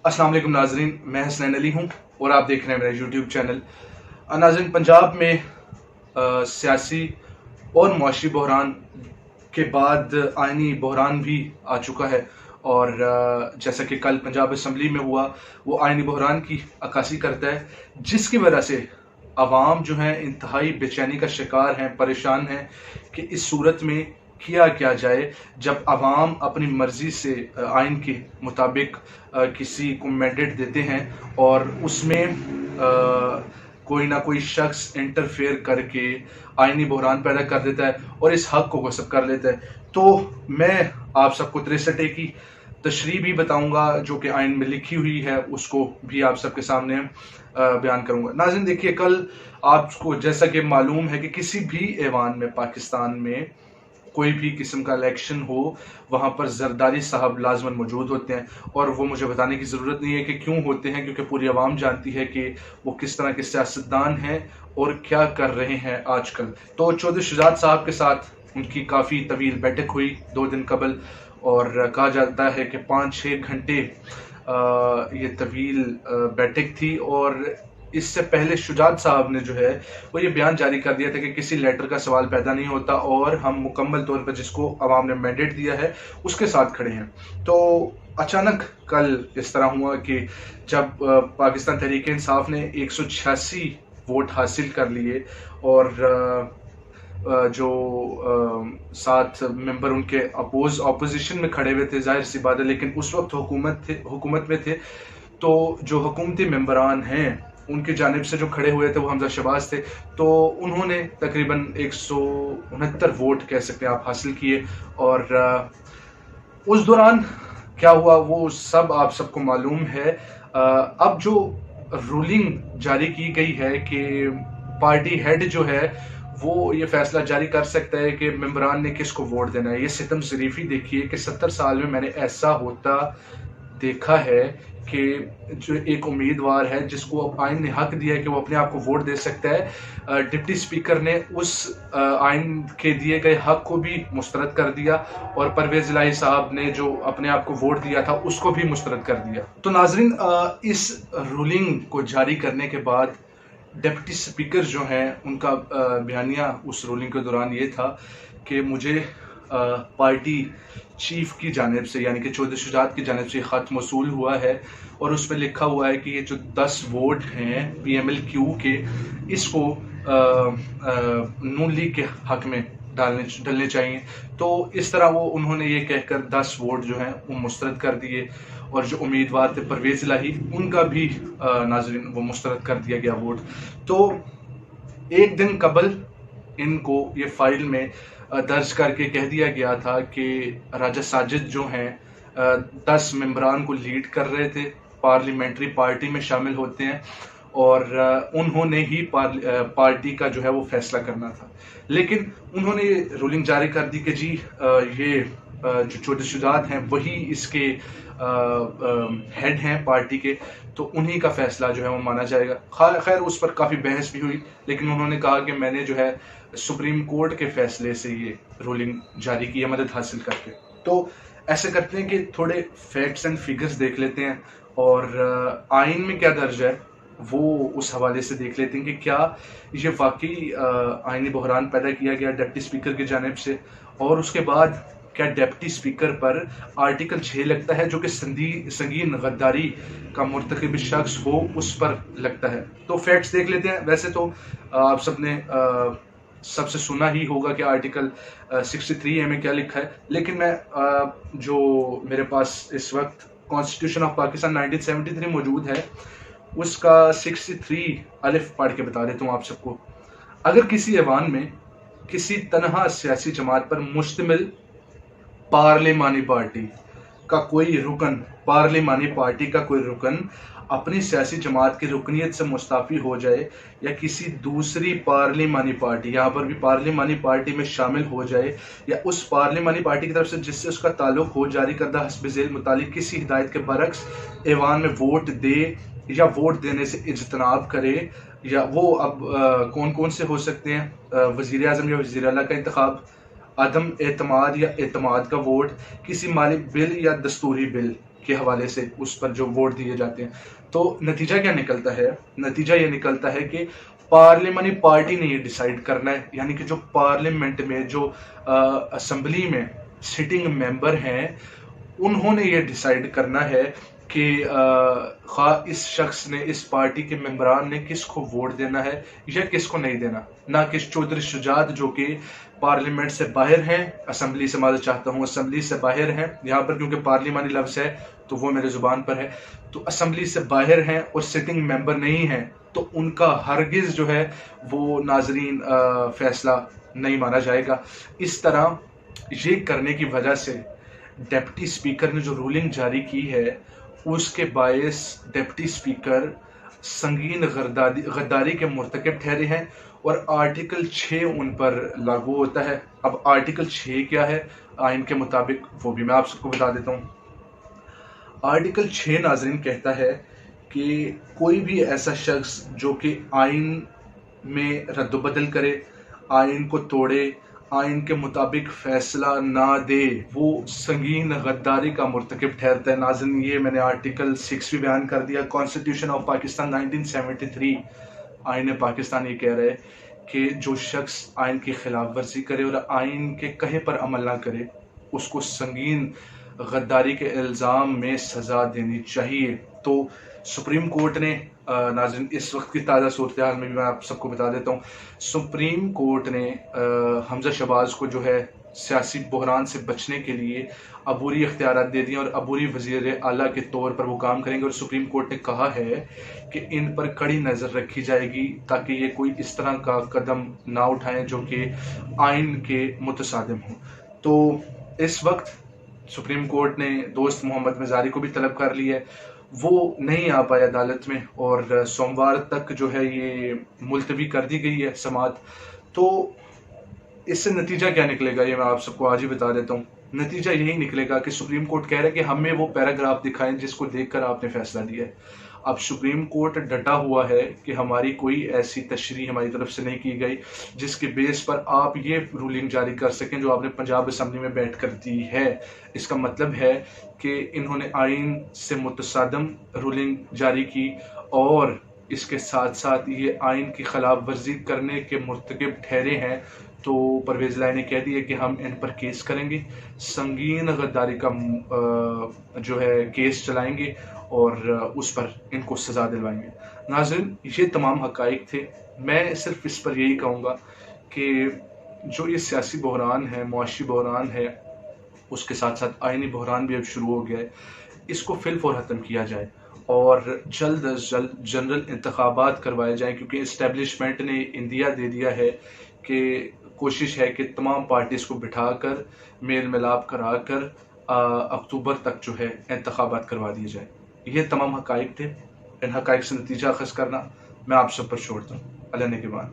अस्सलाम वालेकुम नाजरीन, मैं हसनैन अली हूँ और आप देख रहे हैं मेरा यूट्यूब चैनल। नाजरीन, पंजाब में सियासी और मुआशी बहरान के बाद आइनी बहरान भी आ चुका है और जैसा कि कल पंजाब असम्बली में हुआ, वो आइनी बहरान की अक्कासी करता है, जिसकी वजह से अवाम जो है इंतहाई बेचैनी का शिकार हैं, परेशान हैं कि इस सूरत में किया क्या जाए जब अवाम अपनी मर्जी से आइन के मुताबिक किसी को मैंडेट देते हैं और उसमें कोई ना कोई शख्स इंटरफेयर करके आइनी बहरान पैदा कर देता है और इस हक को गस्ब कर लेता है। तो मैं आप सबको 63 की तशरीह भी बताऊंगा जो कि आइन में लिखी हुई है, उसको भी आप सबके सामने बयान करूंगा। नाज़रीन देखिए, कल आपको जैसा कि मालूम है कि किसी भी ऐवान में पाकिस्तान में कोई भी किस्म का इलेक्शन हो, वहाँ पर जरदारी साहब लाजमन मौजूद होते हैं और वो मुझे बताने की ज़रूरत नहीं है कि क्यों होते हैं, क्योंकि पूरी आवाम जानती है कि वो किस तरह के सियासतदान हैं और क्या कर रहे हैं आजकल। तो चौधरी शुजात साहब के साथ उनकी काफ़ी तवील बैठक हुई 2 दिन कबल और कहा जाता है कि 5-6 घंटे ये तवील बैठक थी और इससे पहले शुजात साहब ने जो है वो ये बयान जारी कर दिया था कि किसी लेटर का सवाल पैदा नहीं होता और हम मुकम्मल तौर पर जिसको अवाम ने मैंडेट दिया है उसके साथ खड़े हैं। तो अचानक कल इस तरह हुआ कि जब पाकिस्तान तहरीक इंसाफ ने 186 वोट हासिल कर लिए और जो 7 मेंबर उनके अपोजिशन में खड़े हुए थे, जाहिर सी बात है, लेकिन उस वक्त हुकूमत में थे। तो जो हुकूमती मेंबरान हैं उनकी जानिब से जो खड़े हुए थे वो हमजा शहबाज थे, तो उन्होंने तकरीबन 169 वोट कह सकते हैं आप हासिल किए और उस दौरान क्या हुआ वो सब आप सबको मालूम है। अब जो रूलिंग जारी की गई है कि पार्टी हेड जो है वो ये फैसला जारी कर सकता है कि मेंबरान ने किसको वोट देना है। ये सितम शरीफी देखिए कि 70 साल में मैंने ऐसा होता देखा है कि जो एक उम्मीदवार है जिसको आइन ने हक दिया है कि वो अपने आप को वोट दे सकता है, डिप्टी स्पीकर ने उस आइन के दिए गए हक को भी मुस्तरद कर दिया और परवेज इलाही साहब ने जो अपने आप को वोट दिया था उसको भी मुस्तरद कर दिया। तो नाजरीन, इस रूलिंग को जारी करने के बाद डिप्टी स्पीकर जो हैं उनका बयानिया उस रूलिंग के दौरान ये था कि मुझे पार्टी चीफ की जानिब से यानी कि चौधरी शुजात की जानिब से ख़त मौसूल हुआ है और उसमें लिखा हुआ है कि ये जो 10 वोट हैं PMLQ के, इसको नून लीग के हक में डलने चाहिए। तो इस तरह वो उन्होंने ये कहकर 10 वोट जो हैं वो मुस्तरद कर दिए और जो उम्मीदवार थे परवेज इलाही उनका भी नाजरीन वो मुस्तरद कर दिया गया वोट। तो एक दिन कबल इनको ये फाइल में दर्ज करके कह दिया गया था कि राजा साजिद जो हैं 10 मेंबरान को लीड कर रहे थे, पार्लियामेंट्री पार्टी में शामिल होते हैं और उन्होंने ही पार्टी का जो है वो फैसला करना था। लेकिन उन्होंने ये रूलिंग जारी कर दी कि जी ये जो चौधरी शुजात हैं वही इसके हेड हैं पार्टी के, तो उन्हीं का फैसला जो है वो माना जाएगा। खैर उस पर काफ़ी बहस भी हुई, लेकिन उन्होंने कहा कि मैंने जो है सुप्रीम कोर्ट के फैसले से ये रूलिंग जारी की है मदद हासिल करके। तो ऐसे करते हैं कि थोड़े फैक्ट्स एंड फिगर्स देख लेते हैं और आइन में क्या दर्ज है वो उस हवाले से देख लेते हैं कि क्या ये वाकई आइनी बहरान पैदा किया गया डिप्टी स्पीकर की जानिब से, और उसके बाद क्या डिप्टी स्पीकर पर आर्टिकल 6 लगता है जो कि संगीन गद्दारी का मुर्तकिब शख्स हो उस पर लगता है। तो फैक्ट्स देख लेते हैं। वैसे तो आप सबने सबसे सुना ही होगा कि आर्टिकल 63A में क्या लिखा है, लेकिन मैं जो मेरे पास इस वक्त कॉन्स्टिट्यूशन ऑफ पाकिस्तान 1973 मौजूद है उसका 63 अलिफ पढ़ के बता देता हूँ आप सबको। अगर किसी ऐवान में किसी तनहा सियासी जमात पर मुश्तमिल पार्लिमानी पार्टी का कोई रुकन अपनी सियासी जमात की रुकनीत से मुस्ताफ़ी हो जाए या किसी दूसरी पार्लिमानी पार्टी, यहाँ पर भी पार्लिमानी पार्टी में शामिल हो जाए, या उस पार्लिमानी पार्टी की तरफ से जिससे उसका ताल्लुक हो जारी करदा हस्ब ज़ैल मुतालिक किसी हिदायत के बरक्स ऐवान में वोट दे या वोट देने से इज्तनाब करे, या वो अब कौन कौन से हो सकते हैं, वज़ीर आज़म या वज़ीर आला का इंतखाब, अदम एतमाद या एतमाद का वोट, किसी माली बिल या दस्तूरी बिल کے حوالے سے اس پر جو ووٹ دیے جاتے ہیں. تو نتیجہ کیا نکلتا ہے؟ نتیجہ یہ نکلتا ہے کہ پارلیمانی پارٹی نے یہ ڈیسائیڈ کرنا ہے، یعنی کہ جو پارلیمنٹ میں جو اسمبلی میں سٹنگ ممبر ہیں انہوں نے یہ ڈیسائیڈ کرنا ہے کہ خواہ اس شخص نے، اس پارٹی کے ممبران نے کس کو ووٹ دینا ہے یا کس کو نہیں دینا. نہ کہ چودھری شجاعت جو کہ پارلیمنٹ سے باہر ہیں، اسمبلی سے معذرت چاہتا ہوں، اسمبلی سے باہر ہیں یہاں پر کیونکہ پارلیمانی لفظ ہے تو وہ میرے زبان پر ہے، تو اسمبلی سے باہر ہیں اور سٹنگ ممبر نہیں ہیں، تو ان کا ہرگز جو ہے وہ ناظرین فیصلہ نہیں مانا جائے گا. اس طرح یہ کرنے کی وجہ سے ڈپٹی اسپیکر نے جو رولنگ جاری کی ہے اس کے باعث ڈپٹی اسپیکر سنگین غداری کے مرتکب ٹھہرے ہیں اور آرٹیکل 6 ان پر لاگو ہوتا ہے. اب آرٹیکل 6 کیا ہے آئین کے مطابق وہ بھی میں آپ سب کو بتا دیتا ہوں. آرٹیکل 6 ناظرین کہتا ہے کہ کوئی بھی ایسا شخص جو کہ آئین میں رد و بدل کرے، آئین کو توڑے، آئین کے مطابق فیصلہ نہ دے، وہ سنگین غداری کا مرتکب ٹھہرتا ہے. ناظرین یہ میں نے آرٹیکل 6 بھی بیان کر دیا. کانسٹیٹیوشن آف پاکستان 1973 آئین پاکستان یہ کہہ رہے کہ جو شخص آئین کی خلاف ورزی کرے اور آئین کے کہے پر عمل نہ کرے اس کو سنگین غداری کے الزام میں سزا دینی چاہیے. تو سپریم کورٹ نے ناظرین اس وقت کی تازہ صورتحال میں بھی میں آپ سب کو بتا دیتا ہوں، سپریم کورٹ نے حمزہ شہباز کو جو ہے سیاسی بحران سے بچنے کے لیے عبوری اختیارات دے دیے اور عبوری وزیر اعلیٰ کے طور پر وہ کام کریں گے. اور سپریم کورٹ نے کہا ہے کہ ان پر کڑی نظر رکھی جائے گی تاکہ یہ کوئی اس طرح کا قدم نہ اٹھائیں جو کہ آئین کے متصادم ہوں. تو اس وقت سپریم کورٹ نے دوست محمد مزاری کو بھی طلب کر لی ہے، وہ نہیں آ پائے عدالت میں اور سوموار تک جو ہے یہ ملتوی کر دی گئی ہے سماعت. تو اس سے نتیجہ کیا نکلے گا یہ میں آپ سب کو آج ہی بتا دیتا ہوں. نتیجہ یہی نکلے گا کہ سپریم کورٹ کہہ رہا ہے کہ ہمیں وہ پیراگراف دکھائیں جس کو دیکھ کر آپ نے فیصلہ دیا ہے. اب سپریم کورٹ ڈٹا ہوا ہے کہ ہماری کوئی ایسی تشریح ہماری طرف سے نہیں کی گئی جس کے بیس پر آپ یہ رولنگ جاری کر سکیں جو آپ نے پنجاب اسمبلی میں بیٹھ کر دی ہے. اس کا مطلب ہے کہ انہوں نے آئین سے متصادم رولنگ جاری کی اور اس کے ساتھ ساتھ یہ آئین کی خلاف ورزی کرنے کے مرتکب ٹھہرے ہیں. تو پرویز الہی نے کہہ دیا کہ ہم ان پر کیس کریں گے، سنگین غداری کا جو ہے کیس چلائیں گے اور اس پر ان کو سزا دلوائیں گے. ناظرین یہ تمام حقائق تھے. میں صرف اس پر یہی کہوں گا کہ جو یہ سیاسی بحران ہے، معاشی بحران ہے، اس کے ساتھ ساتھ آئینی بحران بھی اب شروع ہو گیا ہے، اس کو فی الفور ختم کیا جائے اور جلد از جلد جنرل انتخابات کروائے جائیں کیونکہ اسٹیبلشمنٹ نے اندیا دے دیا ہے کہ کوشش ہے کہ تمام پارٹیز کو بٹھا کر میل ملاپ کرا کر اکتوبر تک جو ہے انتخابات کروا دیے جائیں. یہ تمام حقائق تھے. ان حقائق سے نتیجہ اخذ کرنا میں آپ سب پر چھوڑتا ہوں. اللہ نگہبان.